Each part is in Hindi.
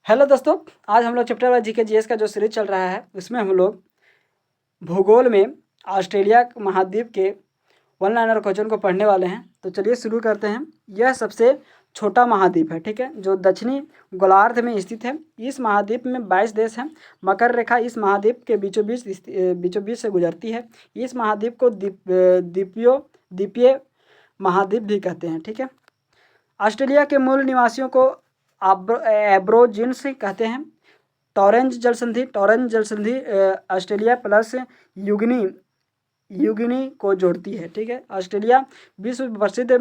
हेलो दोस्तों, आज हम लोग चैप्टर वाइज जीके जीएस का जो सीरीज चल रहा है उसमें हम लोग भूगोल में ऑस्ट्रेलिया महाद्वीप के वन लाइनर क्वेश्चन को पढ़ने वाले हैं। तो चलिए शुरू करते हैं। यह सबसे छोटा महाद्वीप है, ठीक है, जो दक्षिणी गोलार्ध में स्थित है। इस महाद्वीप में 22 देश हैं। मकर रेखा इस महाद्वीप के बीचों बीच से गुजरती है। इस महाद्वीप को द्वीपीय महाद्वीप भी कहते हैं, ठीक है। ऑस्ट्रेलिया के मूल निवासियों को एब्रोजिन्स कहते हैं। टॉरेंज जलसंधि ऑस्ट्रेलिया प्लस यूगिनी को जोड़ती है, ठीक है। ऑस्ट्रेलिया विश्व प्रसिद्ध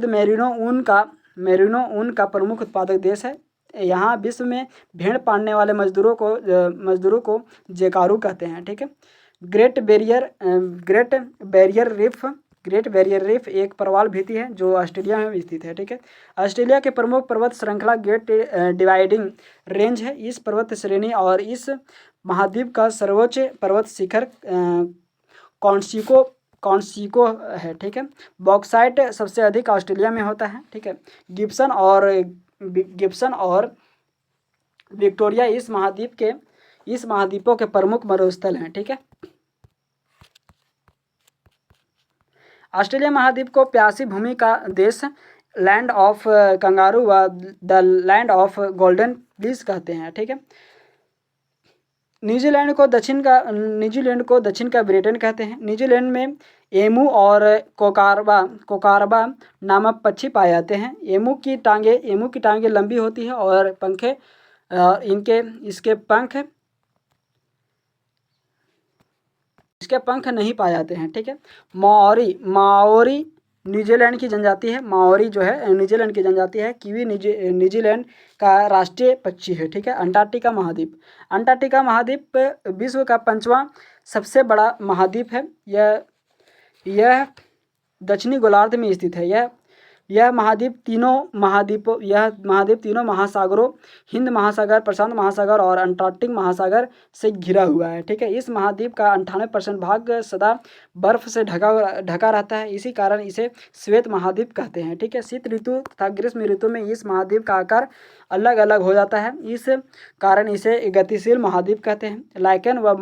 मेरिनो ऊन का प्रमुख उत्पादक देश है। यहाँ विश्व में भेड़ पालने वाले मजदूरों को जेकारू कहते हैं, ठीक है। ग्रेट बैरियर रीफ एक प्रवाल भित्ति है जो ऑस्ट्रेलिया में स्थित है, ठीक है। ऑस्ट्रेलिया के प्रमुख पर्वत श्रृंखला ग्रेट डिवाइडिंग रेंज है। इस पर्वत श्रेणी और इस महाद्वीप का सर्वोच्च पर्वत शिखर कॉन्सिको है, ठीक है। बॉक्साइट सबसे अधिक ऑस्ट्रेलिया में होता है, ठीक है। गिब्सन और विक्टोरिया इस महाद्वीपों के प्रमुख मरुस्थल हैं, ठीक है। ऑस्ट्रेलिया महाद्वीप को प्यासी भूमि का देश, लैंड ऑफ कंगारू व the land of golden please कहते हैं, ठीक है। न्यूजीलैंड को दक्षिण का ब्रिटेन कहते हैं। न्यूजीलैंड में एमू और कोकारबा नामक पक्षी पाए जाते हैं। एमू की टांगे लंबी होती है और इसके पंख नहीं पाए जाते हैं, ठीक है। माओरी न्यूजीलैंड की जनजाति है। माओरी जो है न्यूजीलैंड की जनजाति है। कीवी न्यूजीलैंड का राष्ट्रीय पक्षी है, ठीक है। अंटार्कटिका महाद्वीप विश्व का 5वां सबसे बड़ा महाद्वीप है। यह दक्षिणी गोलार्ध में स्थित है। यह महाद्वीप तीनों महासागरों हिंद महासागर, प्रशांत महासागर और अंटार्कटिक महासागर से घिरा हुआ है, ठीक है। इस महाद्वीप का 98% भाग सदा बर्फ से ढका रहता है। इसी कारण इसे श्वेत महाद्वीप कहते हैं, ठीक है। शीत ऋतु तथा ग्रीष्म ऋतु में इस महाद्वीप का आकार अलग अलग हो जाता है। इस कारण इसे गतिशील महाद्वीप कहते हैं। लाइकेन व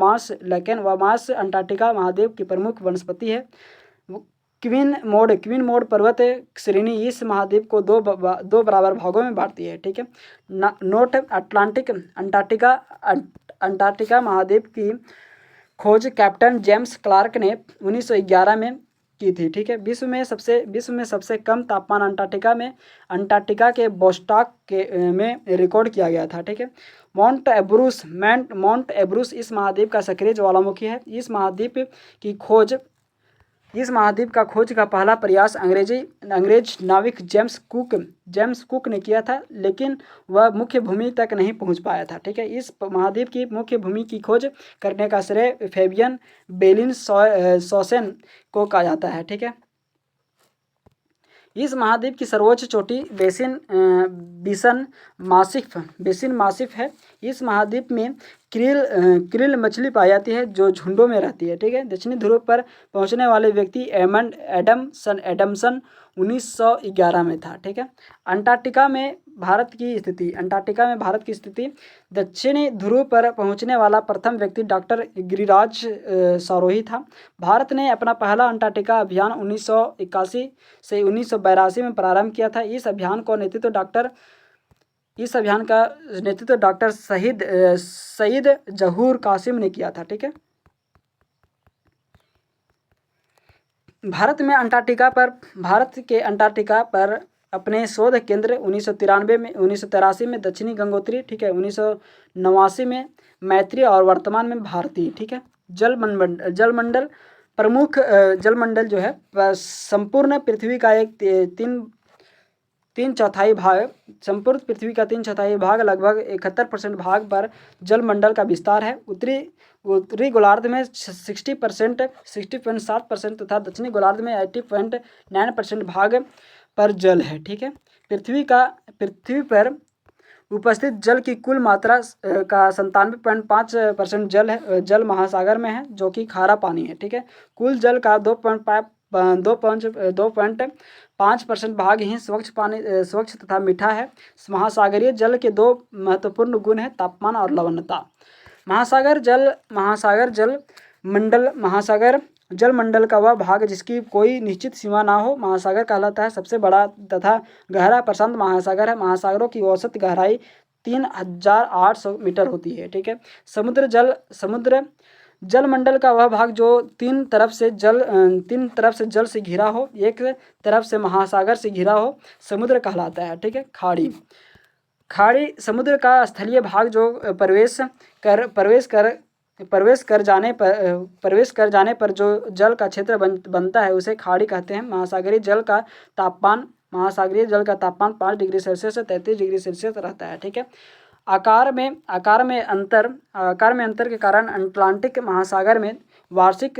मार्स अंटार्कटिका महाद्वीप की प्रमुख वनस्पति है। क्वीन मोड पर्वत श्रेणी इस महाद्वीप को दो बराबर भागों में बांटती है, ठीक है। नोट अंटार्कटिका महाद्वीप की खोज कैप्टन जेम्स क्लार्क ने 1911 में की थी, ठीक है। विश्व में सबसे कम तापमान अंटार्कटिका के बोस्टॉक में रिकॉर्ड किया गया था, ठीक है। माउंट एब्रूस इस महाद्वीप का सक्रिय ज्वालामुखी है। इस महाद्वीप का खोज का पहला प्रयास अंग्रेज नाविक जेम्स कुक ने किया था, लेकिन वह मुख्य भूमि तक नहीं पहुंच पाया था, ठीक है। इस महाद्वीप की मुख्य भूमि की खोज करने का श्रेय फेबियन बेलिन-सॉसेन को कहा जाता है, ठीक है। इस महाद्वीप की सर्वोच्च चोटी बेसिन मासिफ है। इस महाद्वीप में क्रिल मछली पाई जाती है जो झुंडों में रहती है, ठीक है। दक्षिणी ध्रुव पर पहुंचने वाले व्यक्ति एडमसन 1911 में था, ठीक है। अंटार्कटिका में भारत की स्थिति दक्षिणी ध्रुव पर पहुंचने वाला प्रथम व्यक्ति डॉक्टर गिरिराज सरोही था। भारत ने अपना पहला अंटार्कटिका अभियान 1981 से 1982 में प्रारंभ किया था। इस अभियान का नेतृत्व डॉक्टर सईद जहूर कासिम ने किया था, ठीक है। भारत के अंटार्कटिका पर अपने शोध केंद्र 1983 में दक्षिणी गंगोत्री, ठीक है, 1989 में मैत्री और वर्तमान में भारती, ठीक है। जलमंडल जो है संपूर्ण पृथ्वी का तीन चौथाई भाग लगभग 71% भाग पर जलमंडल का विस्तार है। उत्तरी गोलार्ध में 60.7% तथा दक्षिणी गोलार्ध में 80.9% भाग पर जल है, ठीक है। पृथ्वी पर उपस्थित जल की कुल मात्रा का 97.5% जल महासागर में है, जो कि खारा पानी है, ठीक है। कुल जल का 2.5% भाग ही स्वच्छ तथा मीठा है। महासागरीय जल के दो महत्वपूर्ण गुण हैं, तापमान और लवणता। महासागर जल मंडल का वह भाग जिसकी कोई निश्चित सीमा ना हो महासागर कहलाता है। सबसे बड़ा तथा गहरा प्रशांत महासागर है। महासागरों की औसत गहराई 3800 मीटर होती है। ठीक है। समुद्र जल मंडल का वह भाग जो तीन तरफ से जल से घिरा हो, एक तरफ से महासागर से घिरा हो, समुद्र कहलाता है। ठीक है। खाड़ी समुद्र का स्थलीय भाग जो प्रवेश कर जाने पर जो जल का क्षेत्र बनता है उसे खाड़ी कहते हैं। महासागरीय जल का तापमान 5 डिग्री सेल्सियस से 33 डिग्री सेल्सियस रहता है। ठीक है। आकार में अंतर के कारण अटलांटिक महासागर में वार्षिक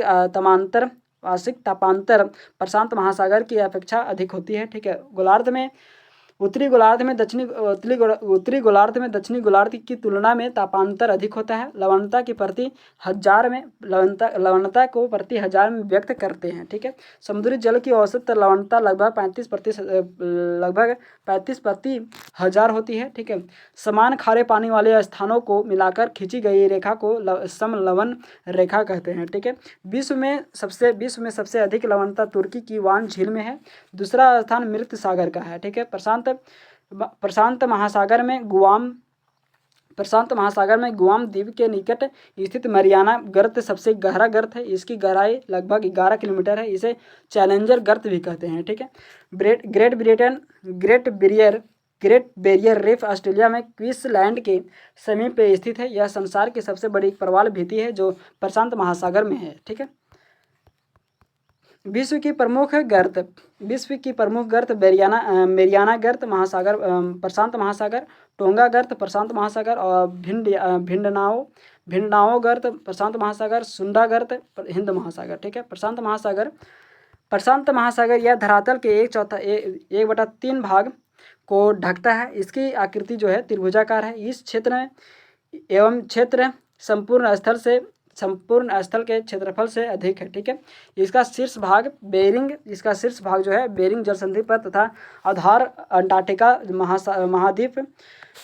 तापांतर प्रशांत महासागर की अपेक्षा अधिक होती है। ठीक है। उत्तरी गोलार्ध में दक्षिणी गोलार्ध की तुलना में तापांतर अधिक होता है। लवणता को प्रति हजार में व्यक्त करते हैं। ठीक है। समुद्री जल की औसत लवणता लगभग 35 प्रति हजार होती है। ठीक है। समान खारे पानी वाले स्थानों को मिलाकर खींची गई रेखा को समलवण रेखा कहते हैं। ठीक है। विश्व में सबसे अधिक लवणता तुर्की की वान झील में है। दूसरा स्थान मृत सागर का है। ठीक है। प्रशांत महासागर में गुआम द्वीप के निकट स्थित मरियाना गर्त सबसे गहरा गर्त है। इसकी गहराई लगभग 11 किलोमीटर है। इसे चैलेंजर गर्त भी कहते हैं। ठीक है। ग्रेट बैरियर रीफ ऑस्ट्रेलिया में क्वींसलैंड के समीप स्थित है। यह संसार की सबसे बड़ी प्रवाल भित्ति है जो प्रशांत महासागर में है। ठीक है। विश्व की प्रमुख गर्त मेरियाना गर्त प्रशांत महासागर, टोंगा गर्त प्रशांत महासागर और भिंडनाओ गर्त प्रशांत महासागर, सुंडा गर्त हिंद महासागर। ठीक है। प्रशांत महासागर यह धरातल के 1/3 भाग को ढकता है। इसकी आकृति जो है त्रिभुजाकार है। इस क्षेत्र संपूर्ण स्थल के क्षेत्रफल से अधिक है। ठीक है। इसका शीर्ष भाग जो है बेरिंग जलसंधि पर तथा आधार अंटार्कटिका महाद्वीप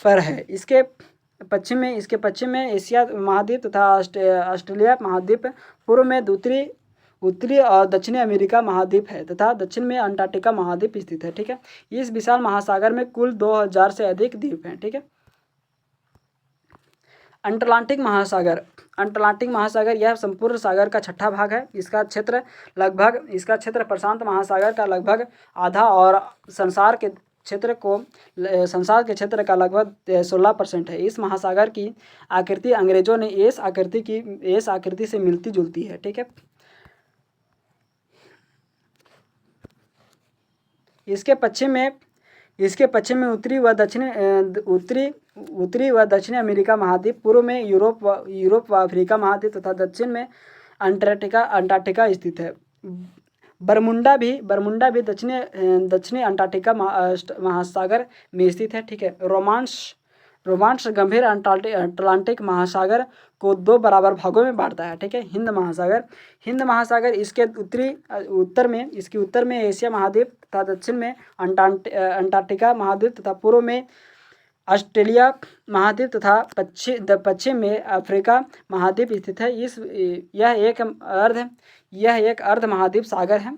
पर है। इसके पश्चिम में एशिया महाद्वीप तथा ऑस्ट्रेलिया महाद्वीप, पूर्व में उत्तरी और दक्षिणी अमेरिका महाद्वीप है तथा दक्षिण में अंटार्कटिका महाद्वीप स्थित है। ठीक है। इस विशाल महासागर में कुल 2000 से अधिक द्वीप हैं। ठीक है। अटलांटिक महासागर यह संपूर्ण सागर का छठा भाग है। इसका क्षेत्र प्रशांत महासागर का लगभग आधा और संसार के क्षेत्र का लगभग 16% है। इस महासागर की आकृति अंग्रेजों ने एस आकृति से मिलती जुलती है। ठीक है। इसके पश्चिम में उत्तरी व दक्षिणी अमेरिका महाद्वीप, पूर्व में यूरोप व अफ्रीका महाद्वीप तथा दक्षिण में अंटार्कटिका स्थित है। बरमुंडा भी दक्षिणी अंटार्कटिका महासागर में स्थित है। ठीक है। रोमांस गंभीर अटलांटिक महासागर को 2 बराबर भागों में बांटता है। ठीक है। हिंद महासागर इसके उत्तर में एशिया महाद्वीप तथा दक्षिण में अंटार्कटिका महाद्वीप तथा पूर्व में ऑस्ट्रेलिया महाद्वीप तथा पश्चिम में अफ्रीका महाद्वीप स्थित है। यह एक अर्ध महाद्वीप सागर है।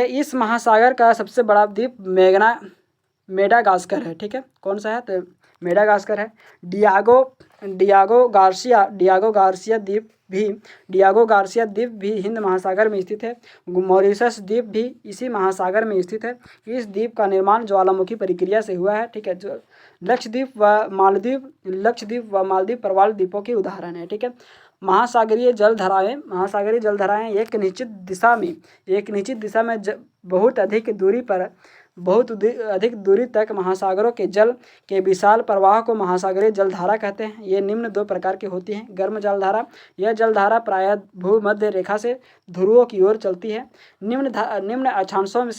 इस महासागर का सबसे बड़ा द्वीप मेडागास्कर है। ठीक है। कौन सा है? तो मेडागास्कर है। डियागो गार्सिया द्वीप भी हिंद महासागर में स्थित है। मॉरिशस द्वीप भी इसी महासागर में स्थित है। इस द्वीप का निर्माण ज्वालामुखी प्रक्रिया से हुआ है। ठीक है। जो लक्षद्वीप व मालदीव प्रवाल द्वीपों के उदाहरण है। ठीक है। महासागरीय जलधाराएं एक निश्चित दिशा में बहुत अधिक दूरी तक महासागरों के जल के विशाल प्रवाह को महासागरीय जलधारा कहते हैं। ये निम्न 2 प्रकार की होती हैं। गर्म जलधारा, यह जलधारा प्रायः भूमध्य रेखा से ध्रुवों की ओर चलती है। निम्न अक्षांशों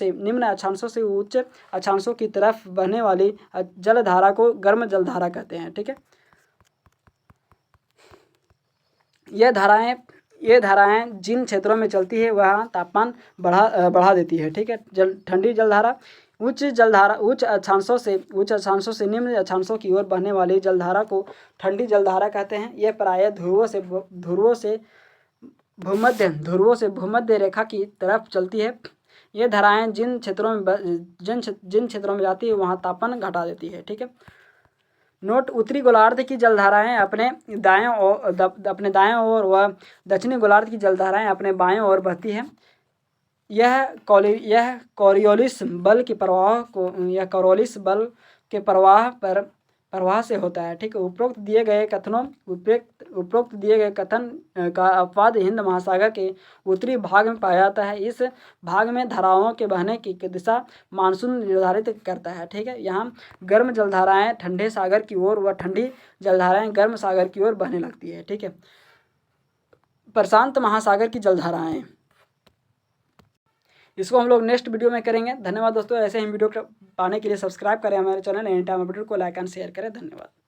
से उच्च अक्षांशों की तरफ बहने वाली जलधारा को गर्म जलधारा कहते हैं। ठीक है। ये धाराएं जिन क्षेत्रों में चलती है वहाँ तापमान बढ़ा देती है। ठीक है। ठंडी जलधारा उच्च अक्षांशों से निम्न अक्षांशों की ओर बहने वाली जलधारा को ठंडी जलधारा कहते हैं। यह प्रायः ध्रुवों से भूमध्य रेखा की तरफ चलती है। ये धाराएं जिन क्षेत्रों में जाती है वहाँ तापमान घटा देती है। ठीक है। नोट: उत्तरी गोलार्ध की जलधाराएं अपने दाएं ओर व दक्षिणी गोलार्ध की जलधाराएं अपने बाएं ओर बहती है। यह कोरियोलिस बल के प्रवाह से होता है। ठीक है। उपरोक्त दिए गए कथन का अपवाद हिंद महासागर के उत्तरी भाग में पाया जाता है। इस भाग में धाराओं के बहने की दिशा मानसून निर्धारित करता है। ठीक है। यहाँ गर्म जलधाराएं ठंडे सागर की ओर व ठंडी जलधाराएं गर्म सागर की ओर बहने लगती है। ठीक है। प्रशांत महासागर की जलधाराएं, इसको हम लोग नेक्स्ट वीडियो में करेंगे। धन्यवाद दोस्तों। ऐसे ही वीडियो पाने के लिए सब्सक्राइब करें हमारे चैनल एनी टाइम अपडेट को, लाइक एंड शेयर करें। धन्यवाद।